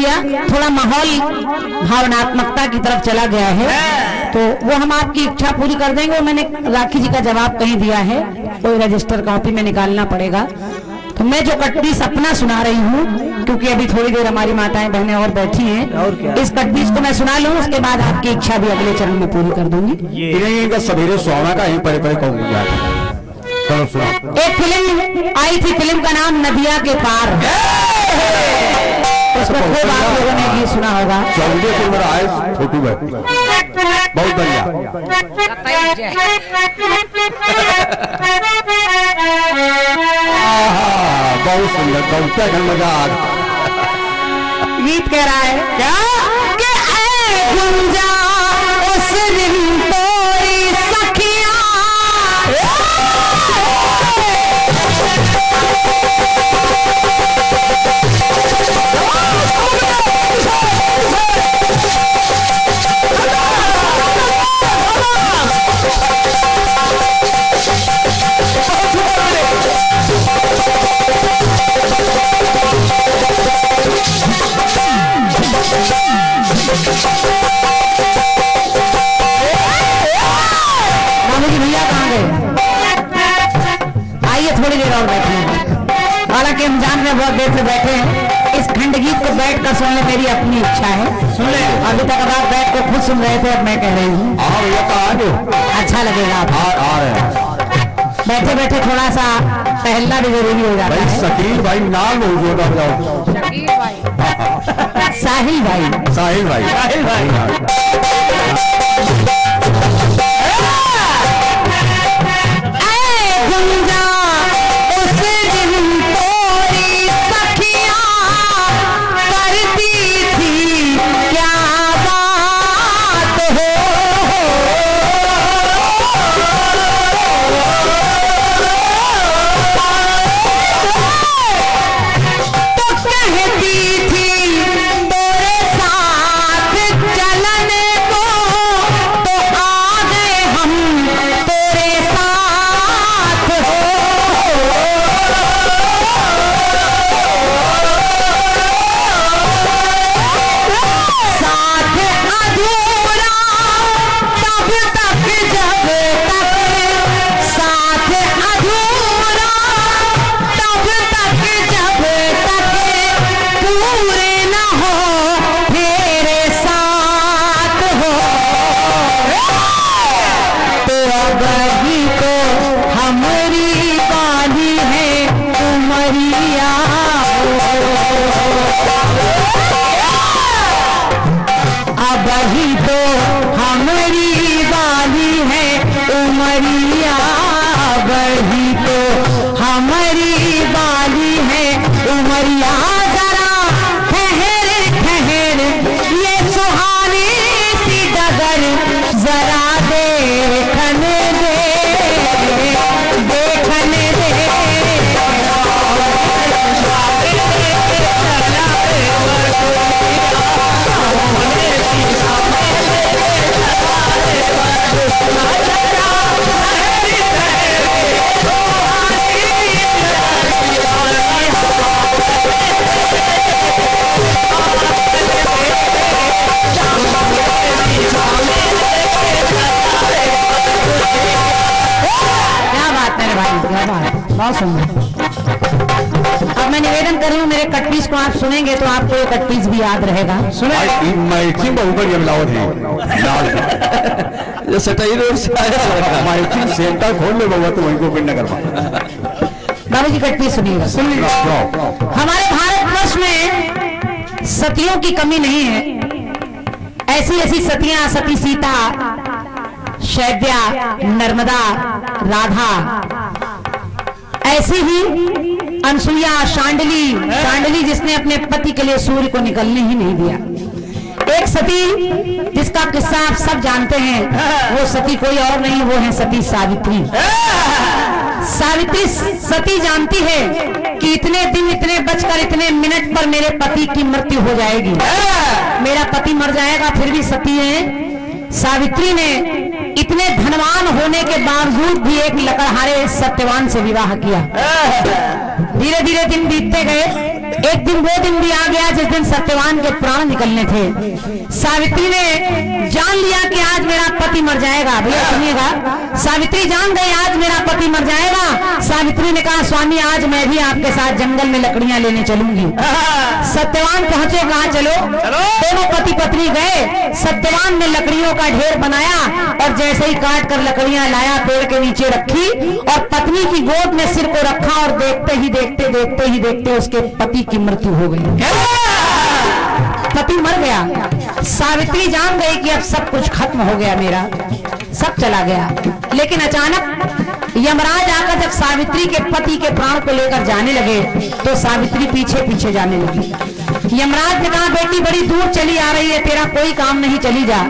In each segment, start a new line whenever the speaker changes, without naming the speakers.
दिया, थोड़ा माहौल भावनात्मकता की तरफ चला गया है, तो वो हम आपकी इच्छा पूरी कर देंगे। मैंने राखी जी का जवाब कहीं दिया है, कोई रजिस्टर कॉपी में निकालना पड़ेगा। तो मैं जो कटपीस अपना सुना रही हूँ, क्योंकि अभी थोड़ी देर हमारी माताएं बहनें और बैठी हैं, इस कटपीस को मैं सुना लूँ, उसके बाद आपकी इच्छा भी अगले चरण में पूरी कर दूंगी।
इनका सवेरे सुहाना का यहीं परे परे कहूँगा।
एक फिल्म आई थी, फिल्म का नाम नदिया के पार। उसमें खूब आप लोगों ने ये सुना होगा।
चौधरी फिल्म आए छोटू भाई, बहुत बढ़िया। बहुत सुंदर, बहुत मजा आ गया।
गीत कह रहा है क्या कि ऐ गुंजा उस दिन तोरी सखिया, थोड़ी देर और बैठे हैं। हालांकि हम जान रहे बहुत देर से बैठे हैं, इस खंड गीत को बैठ कर सुनने मेरी अपनी इच्छा है। सुन ले, अभी तक आप बैठ को खुद सुन रहे थे, अब मैं कह रही हूँ अच्छा लगेगा। बैठे बैठे थोड़ा सा टहलना भी जरूरी हो जाता है।
शकील भाई नाम
साहिल भाई,
साहिल भाई, साहिल भाई। बहुत सुंदर। अब मैं निवेदन कर रही हूँ, मेरे कटपीस को आप सुनेंगे तो आपको ये कटपीस भी याद रहेगा। सुने माइकिंग बहुत बढ़िया मिलावट है, ये सटाई रोड से आया माइकिंग सेंटर खोल ले बाबा, तो वहीं को पिंड करवा।
बाबू जी कटपीस सुनिएगा। हमारे भारतवर्ष में सतियों की कमी नहीं है। ऐसी ऐसी सतियां, सती सीता, शैव्या, नर्मदा, राधा, ऐसी ही अनसुईया, शांडली जिसने अपने पति के लिए सूर्य को निकलने ही नहीं दिया। एक सती जिसका किस्सा आप सब जानते हैं, वो सती कोई और नहीं, वो है सती सावित्री। सावित्री सती जानती है कि इतने दिन, इतने बजकर इतने मिनट पर मेरे पति की मृत्यु हो जाएगी, मेरा पति मर जाएगा। फिर भी सती है सावित्री ने इतने धनवान होने के बावजूद भी एक लकड़हारे सत्यवान से विवाह किया। धीरे धीरे दिन बीतते गए, एक दिन वो दिन भी आ गया जिस दिन सत्यवान के प्राण निकलने थे। सावित्री ने जान लिया कि आज मेरा पति मर जाएगा। भैया सुनिएगा, सावित्री जान गई आज मेरा पति मर जाएगा। सावित्री ने कहा स्वामी आज मैं भी आपके साथ जंगल में लकड़ियां लेने चलूंगी। सत्यवान पहुंचे, कहा चलो। दोनों पति पत्नी गए। सत्यवान ने लकड़ियों का ढेर बनाया और जैसे ही काट कर लकड़ियां लाया पेड़ के नीचे रखी और पत्नी की गोद में सिर को रखा और देखते ही देखते उसके पति की मृत्यु हो गई। पति मर गया। सावित्री जान गई कि अब सब कुछ खत्म हो गया, मेरा सब चला गया। लेकिन अचानक यमराज आकर जब सावित्री के पति के प्राण को लेकर जाने लगे तो सावित्री पीछे पीछे जाने लगी। यमराज ने कहा बेटी बड़ी दूर चली आ रही है, तेरा कोई काम नहीं, चली जा।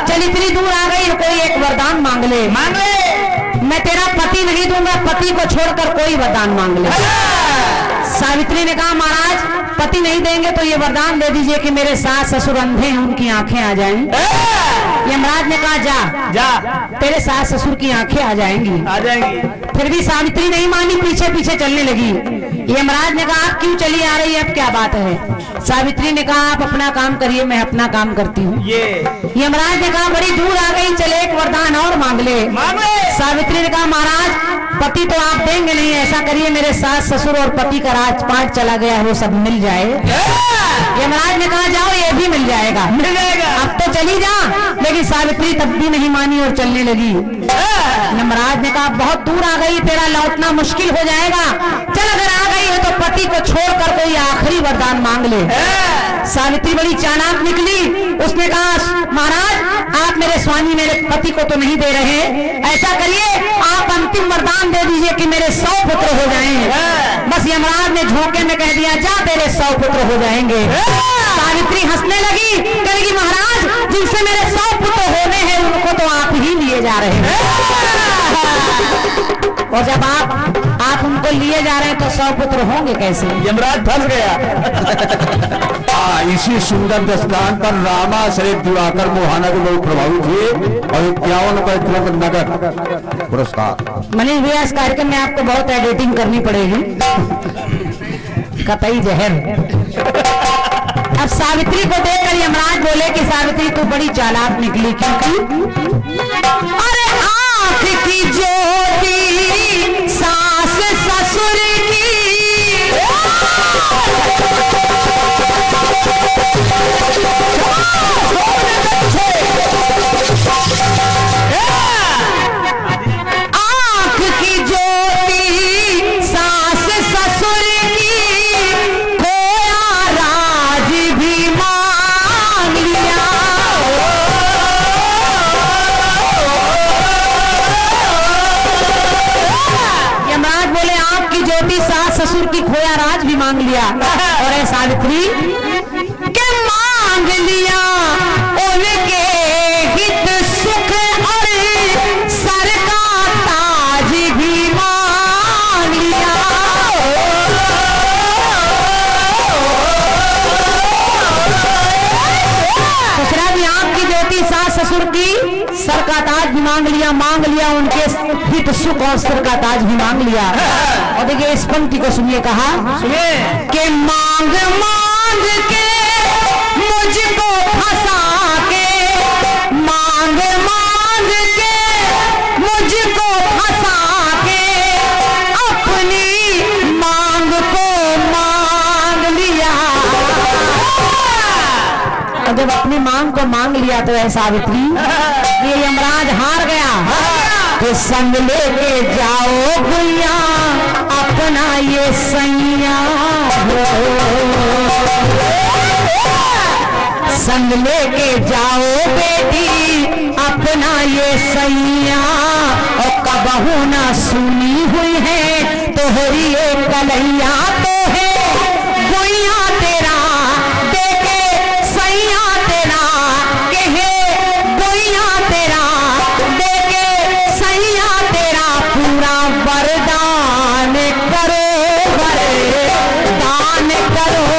चल इतनी दूर आ गई, कोई एक वरदान मांग ले। मैं तेरा पति नहीं दूंगा, पति को छोड़कर कोई वरदान मांग ले। सावित्री ने कहा महाराज पति नहीं देंगे तो ये वरदान दे दीजिए कि मेरे सास ससुर अंधे हैं, उनकी आंखें आ जाएं। यमराज ने कहा जा तेरे सास ससुर की आंखें आ जाएंगी। फिर भी सावित्री नहीं मानी, पीछे पीछे चलने लगी। यमराज ने कहा आप क्यों चली आ रही है, अब क्या बात है? सावित्री ने कहा आप अपना काम करिए, मैं अपना काम करती हूँ। यमराज ने कहा बड़ी दूर आ गई, चले एक वरदान और मांग ले। सावित्री ने कहा महाराज पति तो आप देंगे नहीं, ऐसा करिए मेरे सास ससुर और पति का राजपाट चला गया है वो सब मिल जाए। यमराज ने कहा जाओ ये भी मिल जाएगा। अब तो चली जा। लेकिन सावित्री तब भी नहीं मानी और चलने लगी। यमराज ने कहा बहुत दूर आ गई, तेरा लौटना मुश्किल हो जाएगा, चल अगर आ गई है तो पति को छोड़कर कोई आखिरी वरदान मांग ले। सावित्री बड़ी चालाक निकली, उसने कहा महाराज आप मेरे स्वामी मेरे पति को तो नहीं दे रहे, ऐसा करिए आप अंतिम वरदान दे दीजिए कि मेरे 100 पुत्र हो जाएं। बस यमराज ने झोंके में कह दिया जा तेरे 100 पुत्र हो जाएंगे। सावित्री हंसने लगी, कहेगी महाराज जिनसे मेरे 100 पुत्र होने हैं उनको तो आप ही लिए जा रहे हैं। और जब आप उनको लिए जा रहे हैं तो 100 पुत्र होंगे कैसे?
यमराज फंस गया।
इसी सुंदर दस्तान पर रामाश्रय दिवाकर मोहाना के लोग प्रभावित हुए और 51 रुपए तुरंत नगद पुरस्कार।
मनीष भैया इस कार्यक्रम में आपको बहुत एडिटिंग करनी पड़ेगी, कतई जहर। अब सावित्री को देखकर यमराज बोले कि सावित्री तू बड़ी चालाक निकली, क्योंकि अरे आंख की ज्योति सास ससुर की आंख की ज्योति सास ससुर की खोया राज भी मांग लिया। यमराज बोले आंख की ज्योति सास ससुर की खोया राज भी मांग लिया। और सावित्री के मांग लिया उनके हित सुख और सर का ताज भी मांग लिया। ससुरा भी आंख की ज्योति सास ससुर की सर का ताज भी मांग लिया उनके हित सुख और सर का ताज भी मांग लिया। और देखिए इस पंक्ति को सुनिए, कहा कि मांग मांग के मुझको फंसा के, मांग मांग के मुझको फंसा के अपनी मांग को मांग लिया। और जब अपनी मांग को मांग लिया तो है सावित्री ये यमराज हार गया। तो संग लेके जाओ भैया अपना ये सैया, संग लेके जाओ बेटी अपना ये सैया। और कबहू ना सुनी हुई है तोहरी ये कलैया, तो है गोइया तेरा देखे सैया तेरा, के है गोइया तेरा देखे सैया तेरा। पूरा वरदान करो वरदान करो।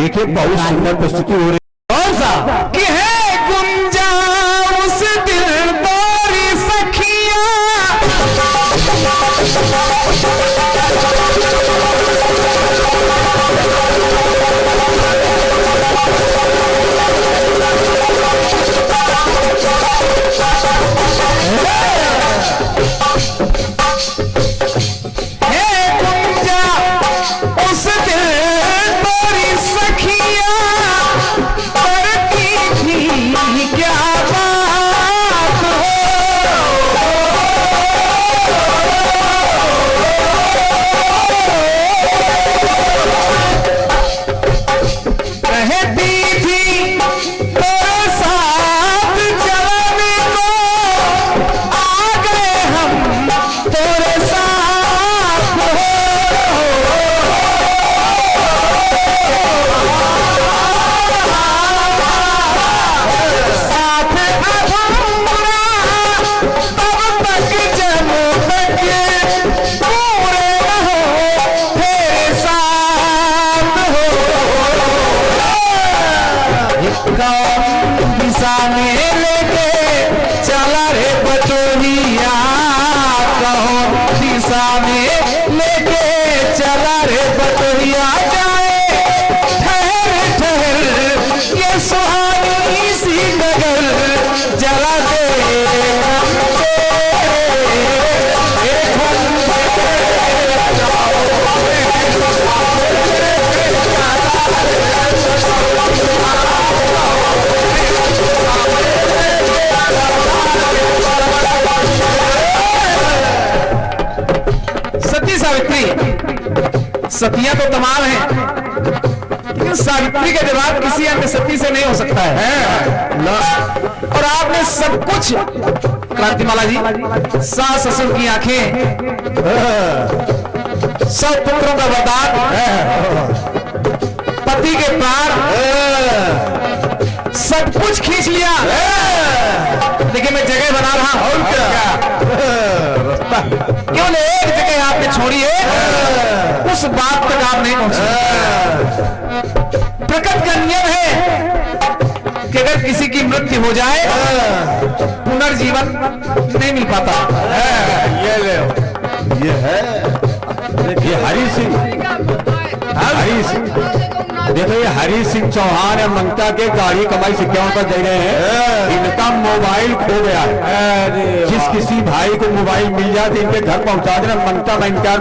देखिए बहुत सुंदर प्रस्तुति हो रही है। कौन सा
कि है गुंजा उस दिल तोरी सखिया, दिशा में लेके चला रे बटोहिया, कौन दिशा में लेके चला रे बटोहिया, जाए ठहर ठहर ये सुहानी सी नगर, जला दे सतियां तो तमाम हैं, लेकिन सावित्री का जवाब किसी अन्य सती से नहीं हो सकता है ना। और आपने सब कुछ, क्रांतिमाला जी, सास ससुर की आंखें, सब पुत्रों का वरदान, पति के प्राण, सब कुछ खींच लिया, लेकिन मैं जगह बना रहा हूं। केवल एक जगह आपने छोड़ी है, उस बात तक आप नहीं पहुंचे। प्रकृति का नियम है कि अगर किसी की मृत्यु हो जाए पुनर्जीवन नहीं मिल पाता।
ये ले, ये है, ये हरि सिंह, हरि सिंह, देखो ये हरि सिंह चौहान है, ममता के गाड़ी कमाई सिक्कियों पर दे रहे हैं। इनका मोबाइल खो गया है, जिस किसी भाई को मोबाइल मिल जाए तो इनके घर पहुंचा देना। ममता बैंकर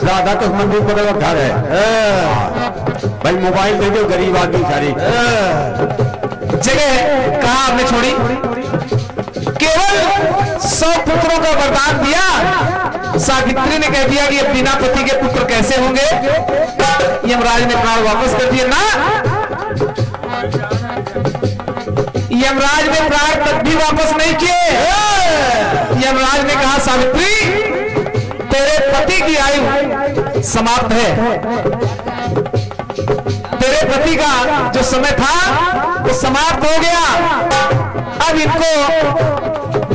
राधा कृष्ण मंदिर पर घर है, भाई मोबाइल दे दो, गरीब आदमी सारी
जगह कहा आपने छोड़ी। केवल 100 पुत्रों का वरदान दिया, सावित्री ने कह दिया कि ये बिना पति के पुत्र कैसे होंगे। यमराज ने प्राण वापस कर दिए ना, यमराज ने प्राण तक भी वापस नहीं किए। यमराज ने कहा सावित्री तेरे पति की आयु समाप्त है, तेरे पति का जो समय था वो समाप्त हो गया। अब इनको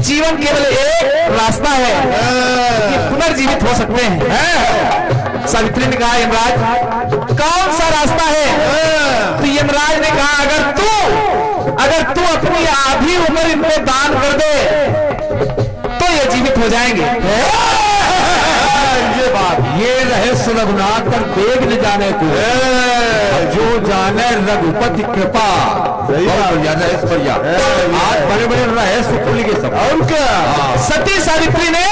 जीवन केवल एक रास्ता है कि पुनर्जीवित हो सकते हैं। सावित्री ने कहा यमराज कौन सा रास्ता है? तो यमराज ने कहा अगर तू अपनी आधी उम्र इनको दान कर दे तो ये जीवित हो जाएंगे।
ये बात, ये रहस्य रघुनाथ कर देख न जाने को, जो जाने रघुपति कृपा। आज बड़े बड़े रहस्य खुल गए सब।
और क्या सती सावित्री ने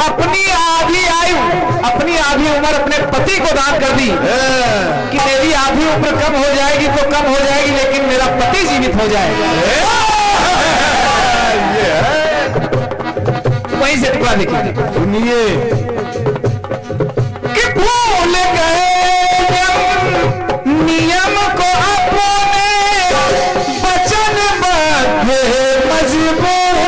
अपनी आधी आयु, अपनी आधी उम्र अपने पति को दान कर दी कि मेरी आधी उम्र कम हो जाएगी तो कम हो जाएगी, लेकिन मेरा पति जीवित हो जाएगा। वहीं से टुकड़ा देखिए,
सुनिए
कि भूल गए नियम को अपने, वचनबद्ध मजबूर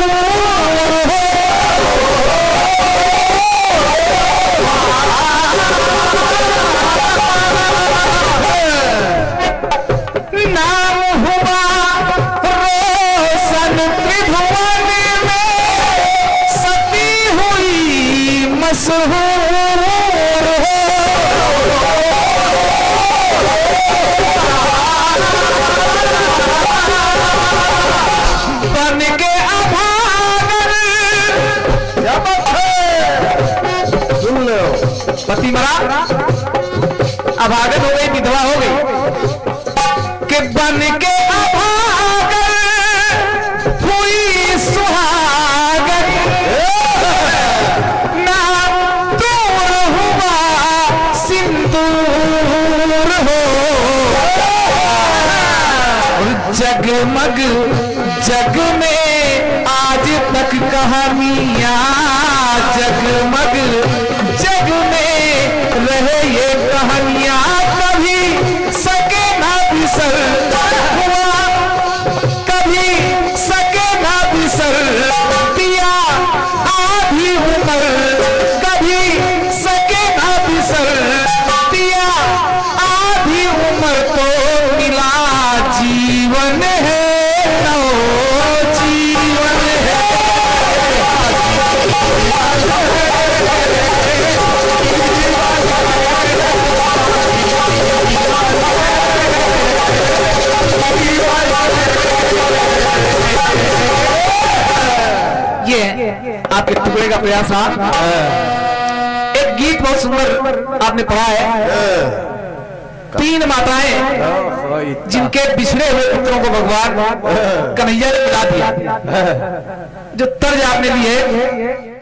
नाम हुआ रोशन त्रिभुवन में, सती हुई मशहूर। बन के अभागन हुई सुहागन, ना दूर हुआ सिंदूर हो, और जगमग जग में आज तक कहानियां, जगमग जग में रहे ये कहानियां, कभी सके ना बिसर हुआ, कभी सके ना बिसर दिया आधी उम्र, कभी सके ना बिसर दिया आधी उम्र, तो मिला जीवन है, नौ जीवन है। ये आपके टुकड़े का प्रयास रहा। एक गीत बहुत सुंदर आपने पढ़ा है, तीन माताएं जिनके बिछड़े हुए पुत्रों को भगवान कन्हैया ने मिला दिया। जो तर्ज आपने ली है